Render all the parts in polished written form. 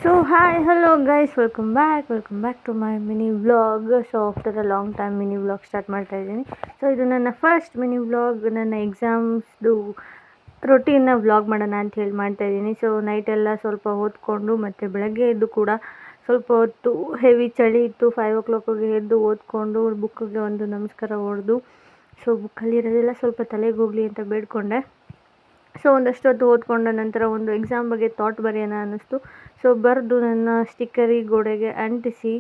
So hi, hello guys, welcome back to my mini vlog. So after a long time mini vlog start ಮಾಡ್ತಾ ಇದ್ದೀನಿ. So ಇದು ನನ್ನ first mini vlog, ನನ್ನ ಎಕ್ಸಾಮ್ಸ್ದು ರೊಟೀನ್ನ vlog ಮಾಡೋಣ ಅಂತ ಹೇಳಿ ಮಾಡ್ತಾ ಇದ್ದೀನಿ. ಸೊ ನೈಟೆಲ್ಲ ಸ್ವಲ್ಪ ಓದ್ಕೊಂಡು ಮತ್ತು ಬೆಳಗ್ಗೆ ಎದ್ದು ಕೂಡ ಸ್ವಲ್ಪ ಹೊತ್ತು ಹೆವಿ ಚಳಿ ಇತ್ತು, 5 o'clock ಎದ್ದು ಓದ್ಕೊಂಡು ಬುಕ್ಕಿಗೆ ಒಂದು ನಮಸ್ಕಾರ ಹೊಡೆದು ಸೊ ಬುಕ್ಕಲ್ಲಿರೋದೆಲ್ಲ ಸ್ವಲ್ಪ ತಲೆಗೆ ಹೋಗಲಿ ಅಂತ ಬೇಡ್ಕೊಂಡೆ. ಸೊ ಒಂದಷ್ಟು ಹೊತ್ತು ಓದ್ಕೊಂಡ ನಂತರ ಒಂದು ಎಕ್ಸಾಮ್ ಬಗ್ಗೆ ಥಾಟ್ ಬರೆಯೋಣ ಅನ್ನಿಸ್ತು. ಸೊ ಬರೆದು ನನ್ನ ಸ್ಟಿಕ್ಕರಿ ಗೋಡೆಗೆ ಅಂಟಿಸಿ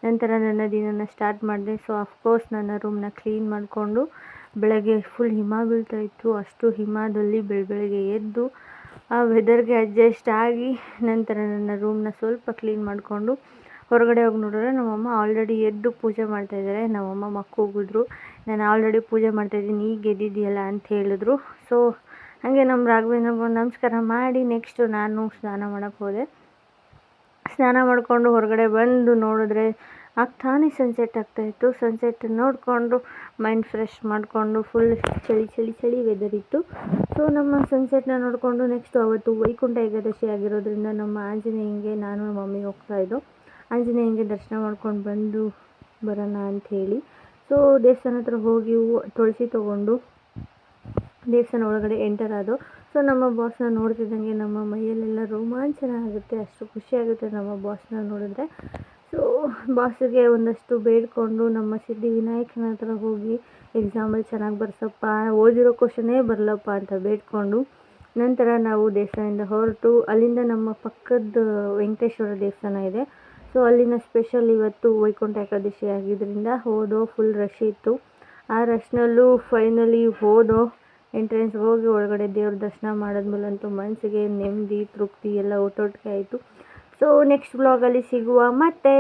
ನಂತರ ನನ್ನ ದಿನನ ಸ್ಟಾರ್ಟ್ ಮಾಡಿದೆ. ಸೊ ಅಫ್ಕೋರ್ಸ್ ನನ್ನ ರೂಮ್ನ ಕ್ಲೀನ್ ಮಾಡಿಕೊಂಡು ಬೆಳಗ್ಗೆ ಫುಲ್ ಹಿಮ ಬೀಳ್ತಾ ಇತ್ತು. ಅಷ್ಟು ಹಿಮದಲ್ಲಿ ಬೆಳಗ್ಗೆ ಎದ್ದು ಆ ವೆದರ್ಗೆ ಅಡ್ಜಸ್ಟ್ ಆಗಿ ನಂತರ ನನ್ನ ರೂಮ್ನ ಸ್ವಲ್ಪ ಕ್ಲೀನ್ ಮಾಡಿಕೊಂಡು ಹೊರಗಡೆ ಹೋಗಿ ನೋಡಿದ್ರೆ ನಮ್ಮಮ್ಮ ಆಲ್ರೆಡಿ ಎದ್ದು ಪೂಜೆ ಮಾಡ್ತಾಯಿದ್ದಾರೆ. ನಮ್ಮಮ್ಮ ಮಕ್ಕೋಗಿದ್ರು, ನಾನು ಆಲ್ರೆಡಿ ಪೂಜೆ ಮಾಡ್ತಾಯಿದ್ದೀನಿ, ಈಗ ಎದ್ದಿದೆಯಲ್ಲ ಅಂತ ಹೇಳಿದ್ರು. ಸೊ ಹಾಗೆ ನಮ್ಮ ರಾಘವೇಂದ್ರಗೆ ನಮಸ್ಕಾರ ಮಾಡಿ ನೆಕ್ಸ್ಟು ನಾನು ಸ್ನಾನ ಮಾಡೋಕ್ಕೆ ಹೋದೆ. ಸ್ನಾನ ಮಾಡಿಕೊಂಡು ಹೊರಗಡೆ ಬಂದು ನೋಡಿದ್ರೆ ಆಗ್ತಾನೆ ಸನ್ಸೆಟ್ ಆಗ್ತಾಯಿತ್ತು. ಸನ್ಸೆಟ್ ನೋಡಿಕೊಂಡು ಮೈಂಡ್ ಫ್ರೆಶ್ ಮಾಡಿಕೊಂಡು ಫುಲ್ ಚಳಿ ವೆದರ್ ಇತ್ತು. ಸೊ ನಮ್ಮ ಸನ್ಸೆಟ್ನ ನೋಡಿಕೊಂಡು ನೆಕ್ಸ್ಟು ಅವತ್ತು ವೈಕುಂಠ ಏಕಾದಶಿ ಆಗಿರೋದ್ರಿಂದ ನಮ್ಮ ಆಂಜನೇಯಂಗೆ ನಾನು ಮಮ್ಮಿ ಹೋಗ್ತಾಯಿದ್ದೋ. ಆಂಜನೇಯಂಗೆ ದರ್ಶನ ಮಾಡ್ಕೊಂಡು ಬಂದು ಬರೋಣ ಅಂಥೇಳಿ ಸೊ ದೇವಸ್ಥಾನ ಹತ್ರ ಹೋಗಿ ತುಳಸಿ ತೊಗೊಂಡು ದೇವಸ್ಥಾನ ಒಳಗಡೆ ಎಂಟರ್ ಆದೋ. ಸೊ ನಮ್ಮ ಬಾಸ್ನ ನೋಡ್ತಿದ್ದಂಗೆ ನಮ್ಮ ಮೈಯಲ್ಲೆಲ್ಲ ರೋಮಾಂಚನ ಆಗುತ್ತೆ, ಅಷ್ಟು ಖುಷಿಯಾಗುತ್ತೆ ನಮ್ಮ ಬಾಸ್ನ ನೋಡಿದ್ರೆ. ಸೊ ಬಾಸಿಗೆ ಒಂದಷ್ಟು ಬೇಡಿಕೊಂಡು ನಮ್ಮ ಸಿದ್ಧಿ ವಿನಾಯಕನ ಹತ್ರ ಹೋಗಿ ಎಕ್ಸಾಮಲ್ಲಿ ಚೆನ್ನಾಗಿ ಬರ್ಸಪ್ಪ, ಓದಿರೋ ಕ್ವಶನೇ ಬರಲಪ್ಪ ಅಂತ ಬೇಡಿಕೊಂಡು ನಂತರ ನಾವು ದೇವಸ್ಥಾನದಿಂದ ಹೊರಟು ಅಲ್ಲಿಂದ ನಮ್ಮ ಪಕ್ಕದ ವೆಂಕಟೇಶ್ವರ ದೇವಸ್ಥಾನ ಇದೆ. ಸೊ ಅಲ್ಲಿನ ಸ್ಪೆಷಲ್ ಇವತ್ತು ವೈಕುಂಠ ಏಕಾದಶಿ ಆಗಿದ್ದರಿಂದ ಹೋದೋ, ಫುಲ್ ರಶ್ ಇತ್ತು. ಆ ರಶ್ನಲ್ಲೂ ಫೈನಲಿ ಹೋದೋ, ಎಂಟ್ರೆನ್ಸ್ಗೆ ಹೋಗಿ ಒಳಗಡೆ ದೇವ್ರ ದರ್ಶನ ಮಾಡೋದ್ಮೇಲಂತೂ ಮನಸ್ಸಿಗೆ ನೆಮ್ಮದಿ ತೃಪ್ತಿ ಎಲ್ಲ ಒಟ್ಟೊಟ್ಟಿಗೆ ಆಯಿತು. ಸೊ ನೆಕ್ಸ್ಟ್ ವ್ಲಾಗಲ್ಲಿ ಸಿಗುವ ಮತ್ತೆ.